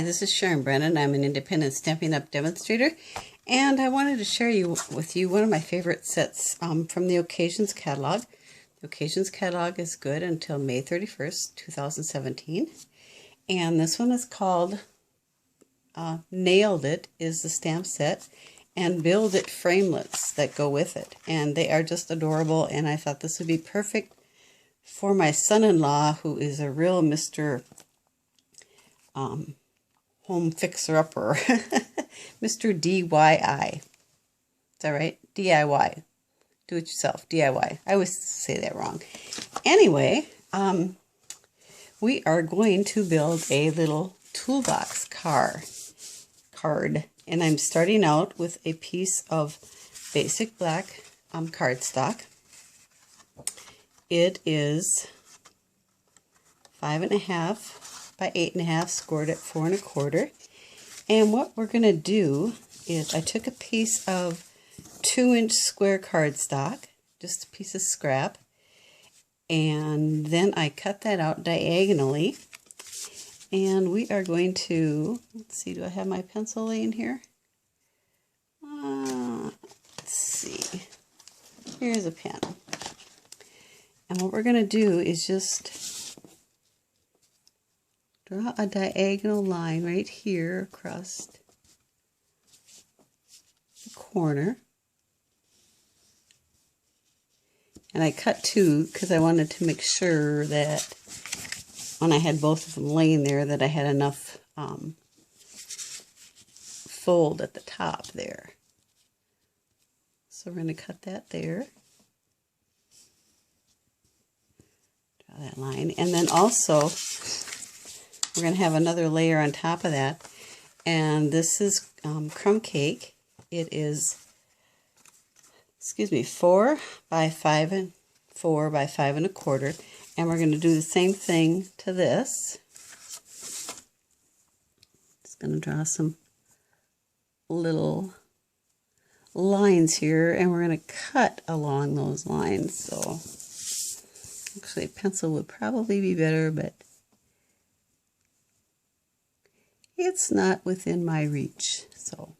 Hi, this is Sharon Brennan. I'm an independent Stampin' Up! Demonstrator, and I wanted to share with you one of my favorite sets from the Occasions catalog. The Occasions catalog is good until May 31st, 2017, and this one is called Nailed It is the stamp set, and Build It framelets that go with it, and they are just adorable, and I thought this would be perfect for my son-in-law, who is a real Mr. Home fixer-upper. Mr. DIY. Is that right? DIY. Do it yourself. DIY. I always say that wrong. Anyway, we are going to build a little toolbox card. And I'm starting out with a piece of basic black cardstock. It is 5.5 by 8.5, scored at 4 1/4. And what we're going to do is I took a piece of 2-inch square cardstock, just a piece of scrap, and then I cut that out diagonally. And we are going to, let's see, do I have my pencil laying here? Let's see. Here's a pen. And what we're going to do is just draw a diagonal line right here across the corner. And I cut two because I wanted to make sure that when I had both of them laying there that I had enough fold at the top there. So we're going to cut that there. Draw that line. And then also we're going to have another layer on top of that, and this is Crumb Cake. It is, 4 by 5 and 4 by 5 1/4, and we're going to do the same thing to this. Just going to draw some little lines here, and we're going to cut along those lines. So actually a pencil would probably be better, but it's not within my reach, so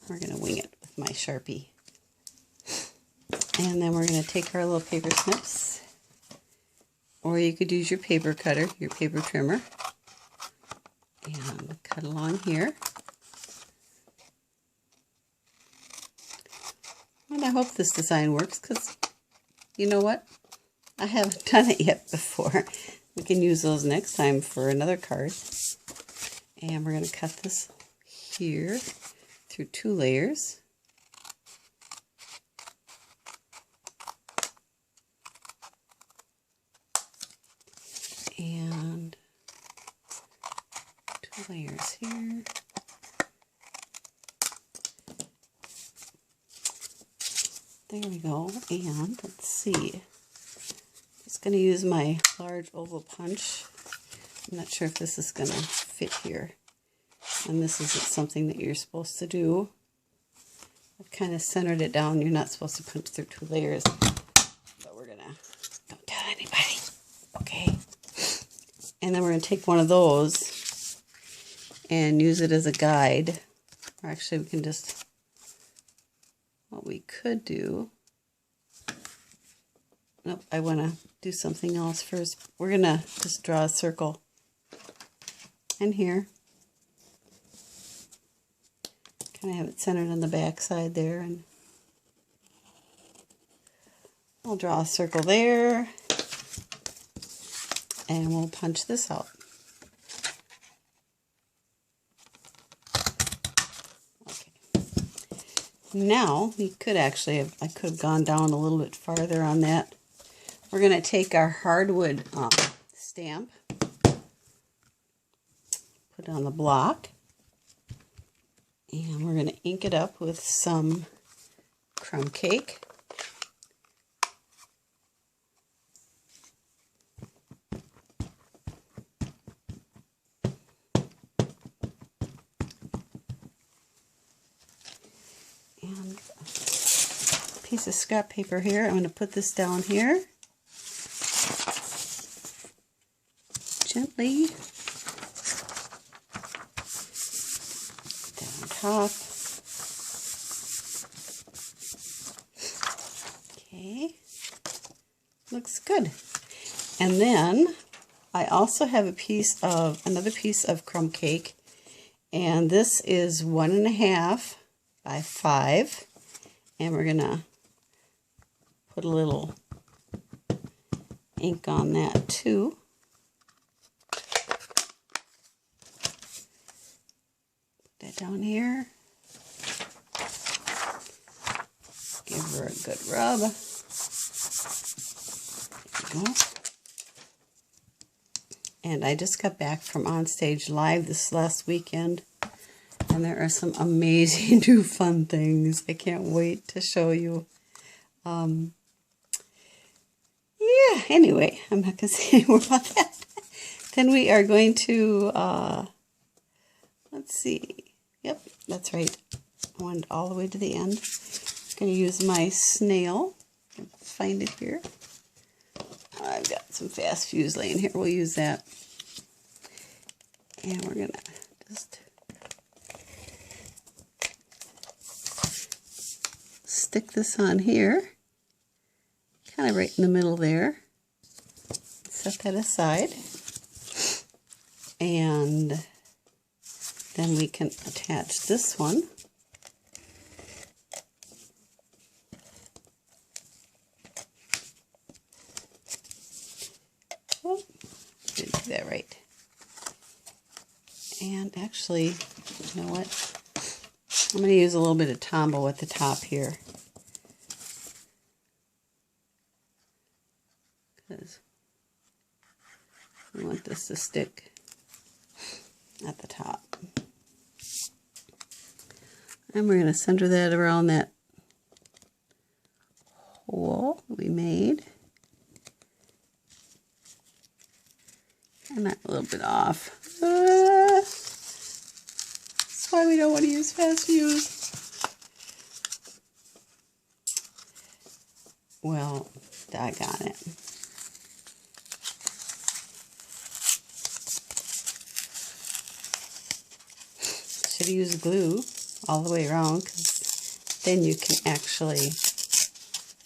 we're going to wing it with my Sharpie. And then we're going to take our little paper snips, or you could use your paper cutter, your paper trimmer, and cut along here. And I hope this design works, because you know what? I haven't done it yet before. We can use those next time for another card. And we're going to cut this here through 2 layers. And 2 layers here. There we go. And let's see. Just going to use my large oval punch. I'm not sure if this is going to fit here. And this isn't something that you're supposed to do. I've kind of centered it down. You're not supposed to punch through 2 layers. But we're going to, don't tell anybody. Okay. And then we're going to take one of those and use it as a guide. Or actually, we can just, what we could do, nope, I want to do something else first. We're going to just draw a circle in here. Kind of have it centered on the back side there, and we'll draw a circle there, and we'll punch this out. Okay. Now we could actually I could have gone down a little bit farther on that. We're going to take our hardwood stamp, put it on the block, and we're going to ink it up with some Crumb Cake. And a piece of scrap paper here. I'm going to put this down here. Gently. top. Okay, looks good. And then I also have another piece of crumb cake, and this is 1.5 by 5, and we're gonna put a little ink on that too. Put that down here. Give her a good rub. There we go. And I just got back from Onstage Live this last weekend, and there are some amazing new fun things. I can't wait to show you. Yeah, anyway, I'm not going to say any more about that. Then we are going to, let's see. Yep, that's right. I went all the way to the end. I'm going to use my snail. Let's find it here. I've got some fast fuse laying here. We'll use that. And we're going to just stick this on here. Kind of right in the middle there. Set that aside. And then we can attach this one. Oh, didn't do that right. And actually, you know what? I'm going to use a little bit of Tombow at the top here. Because we want this to stick at the top. And we're going to center that around that hole we made. And that a little bit off. That's why we don't want to use fast fuse. Well, doggone it. Should have used glue all the way around, because then you can actually,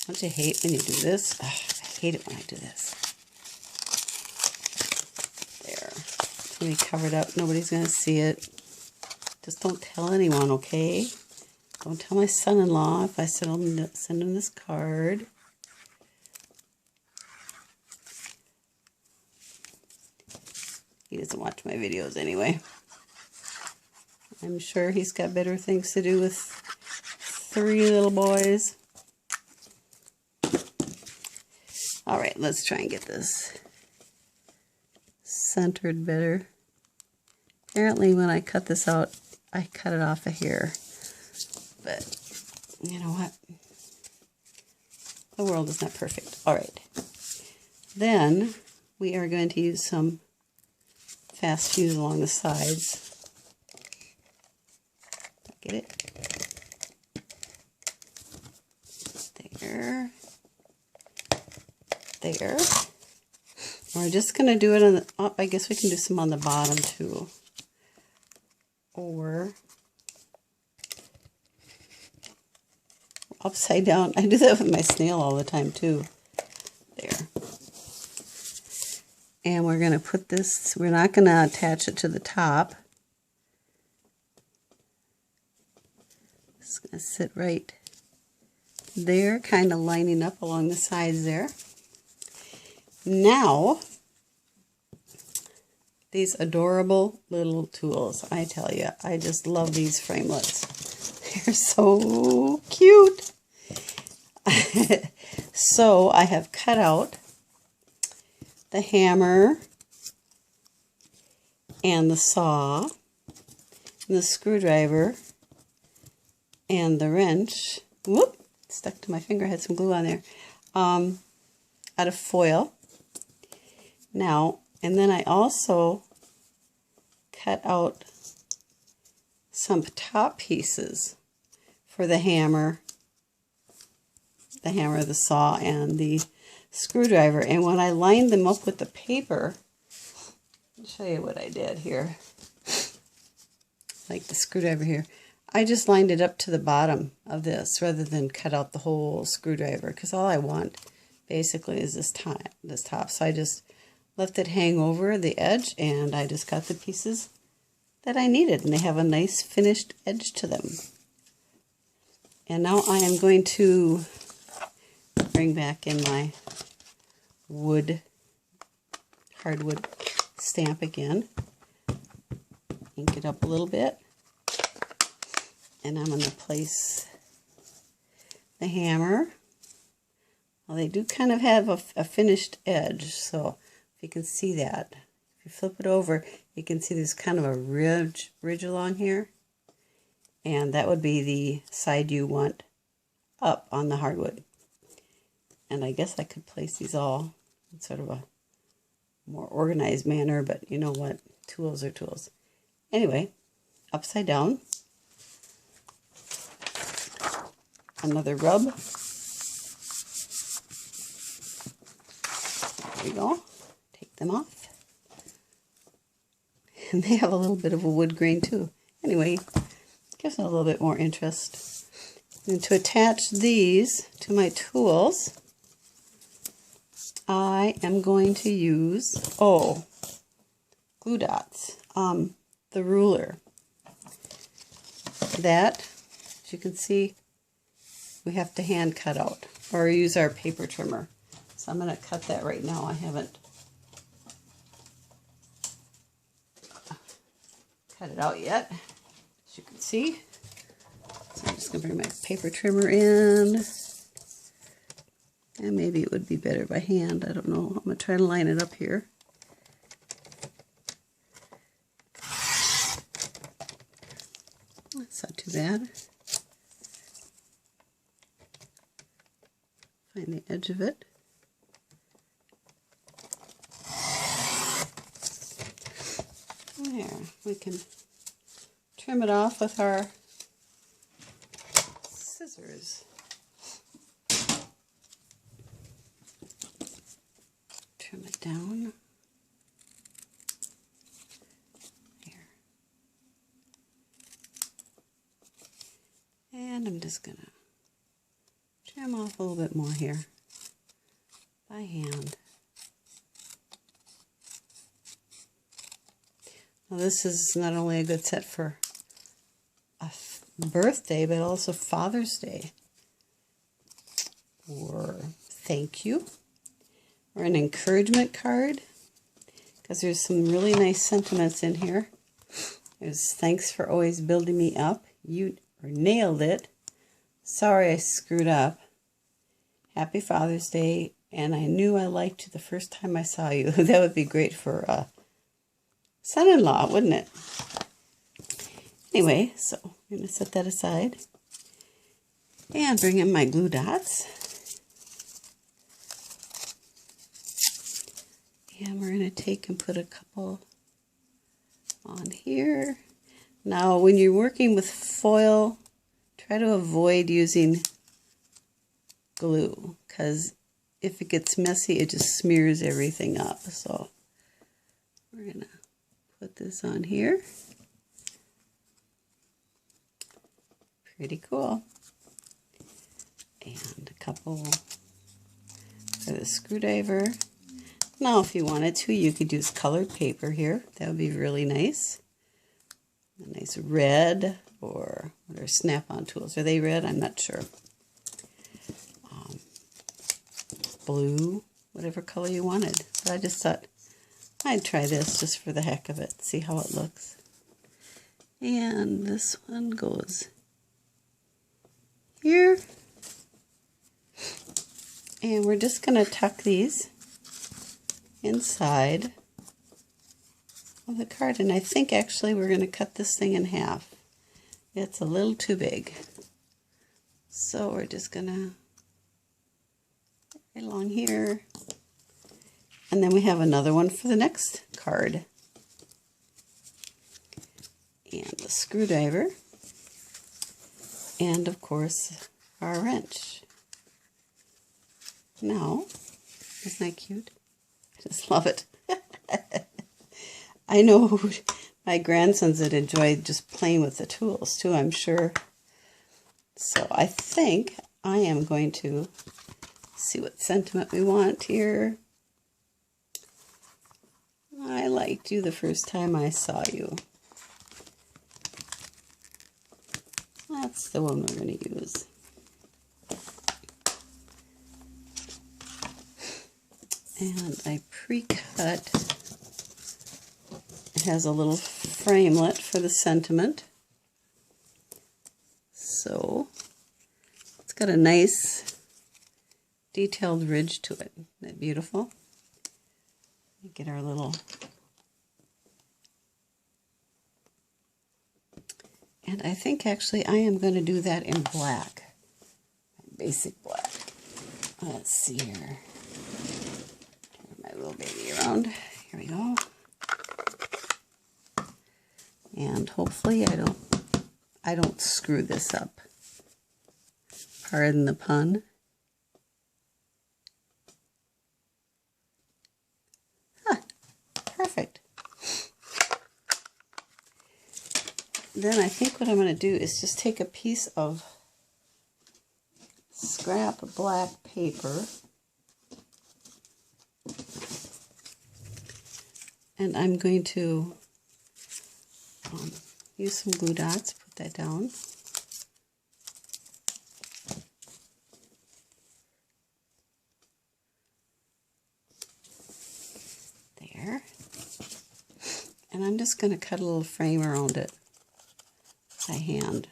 don't you hate when you do this? Ugh, I hate it when I do this. There. It's going to be covered up. Nobody's going to see it. Just don't tell anyone, okay? Don't tell my son-in-law if I send him this card. He doesn't watch my videos anyway. I'm sure he's got better things to do with 3 little boys. All right, let's try and get this centered better. Apparently when I cut this out, I cut it off of here. But you know what? The world is not perfect. All right. Then we are going to use some fast fuse along the sides. Get it? There. There. We're just going to do it on the, oh, I guess we can do some on the bottom too. Or upside down. I do that with my snail all the time too. There. And we're going to put this, we're not going to attach it to the top. It's going to sit right there, kind of lining up along the sides there. Now, these adorable little tools, I tell you, I just love these framelits. They're so cute. So I have cut out the hammer and the saw and the screwdriver and the wrench. Whoop, stuck to my finger, I had some glue on there. Out of foil. Now, and then I also cut out some top pieces for the hammer, the saw, and the screwdriver. And when I lined them up with the paper, I'll show you what I did here. Like the screwdriver here. I just lined it up to the bottom of this rather than cut out the whole screwdriver, because all I want basically is this top. So I just left it hang over the edge, and I just got the pieces that I needed, and they have a nice finished edge to them. And now I am going to bring back in my hardwood stamp again. Ink it up a little bit. And I'm going to place the hammer. Well, they do kind of have a finished edge, so if you can see that. If you flip it over, you can see there's kind of a ridge along here. And that would be the side you want up on the hardwood. And I guess I could place these all in sort of a more organized manner, but you know what? Tools are tools. Anyway, upside down. Another rub. There we go. Take them off. And they have a little bit of a wood grain too. Anyway, gives it a little bit more interest. And to attach these to my tools, I am going to use, glue dots. The ruler. That, as you can see, we have to hand cut out or use our paper trimmer. So I'm going to cut that right now. I haven't cut it out yet, as you can see. So I'm just going to bring my paper trimmer in. And maybe it would be better by hand. I don't know. I'm going to try to line it up here. That's not too bad. Find the edge of it. There, we can trim it off with our scissors. Trim it down. There. And I'm just going to trim off a little bit more here by hand. Now this is not only a good set for a birthday, but also Father's Day, or thank you, or an encouragement card, because there's some really nice sentiments in here. There's thanks for always building me up. You nailed it. Sorry I screwed up. Happy Father's Day, and I knew I liked you the first time I saw you. That would be great for son-in-law, wouldn't it? Anyway, so I'm going to set that aside and bring in my glue dots. And we're going to take and put a couple on here. Now, when you're working with foil, try to avoid using glue, because if it gets messy, it just smears everything up. So we're going to put this on here. Pretty cool. And a couple for the screwdriver. Now, if you wanted to, you could use colored paper here. That would be really nice. A nice red, or what are snap-on tools? Are they red? I'm not sure. Blue, whatever color you wanted. But I just thought I'd try this just for the heck of it, see how it looks. And this one goes here. And we're just going to tuck these inside of the card. And I think actually we're going to cut this thing in half. It's a little too big. So we're just going to right along here. And then we have another one for the next card. And the screwdriver. And of course, our wrench. Now, isn't that cute? I just love it. I know my grandsons had enjoyed just playing with the tools too, I'm sure. So I think I am going to see what sentiment we want here. I liked you the first time I saw you. That's the one we're going to use. And I pre-cut. It has a little framelit for the sentiment. So it's got a nice detailed ridge to it. Isn't that beautiful? Get our little... And I think actually I am going to do that in black. Basic black. Let's see here. Turn my little baby around. Here we go. And hopefully I don't screw this up. Pardon the pun. Huh, perfect. Then I think what I'm going to do is just take a piece of scrap black paper and I'm going to use some glue dots, put that down. There. And I'm just going to cut a little frame around it by hand.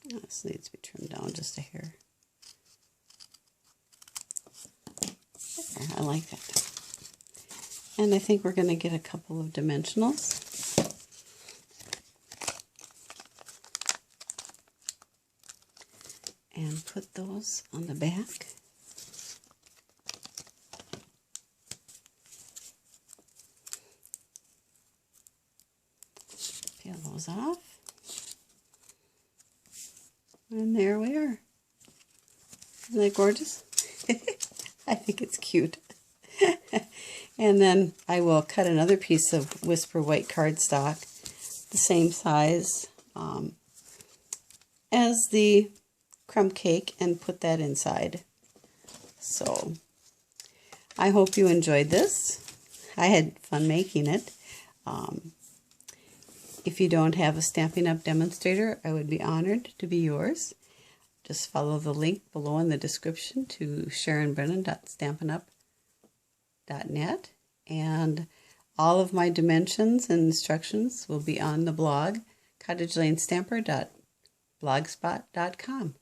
This needs to be trimmed down just a hair. There, I like that. And I think we're going to get a couple of dimensionals. And put those on the back. Peel those off. And there we are. Isn't that gorgeous? I think it's cute. And then I will cut another piece of Whisper white cardstock, the same size as the crumb cake, and put that inside. So I hope you enjoyed this. I had fun making it. If you don't have a Stampin' Up! Demonstrator, I would be honored to be yours. Just follow the link below in the description to SharonBrennan.stampinup.net, and all of my dimensions and instructions will be on the blog, cottagelanestamper.blogspot.com.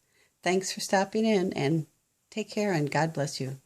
Thanks for stopping in, and take care, and God bless you.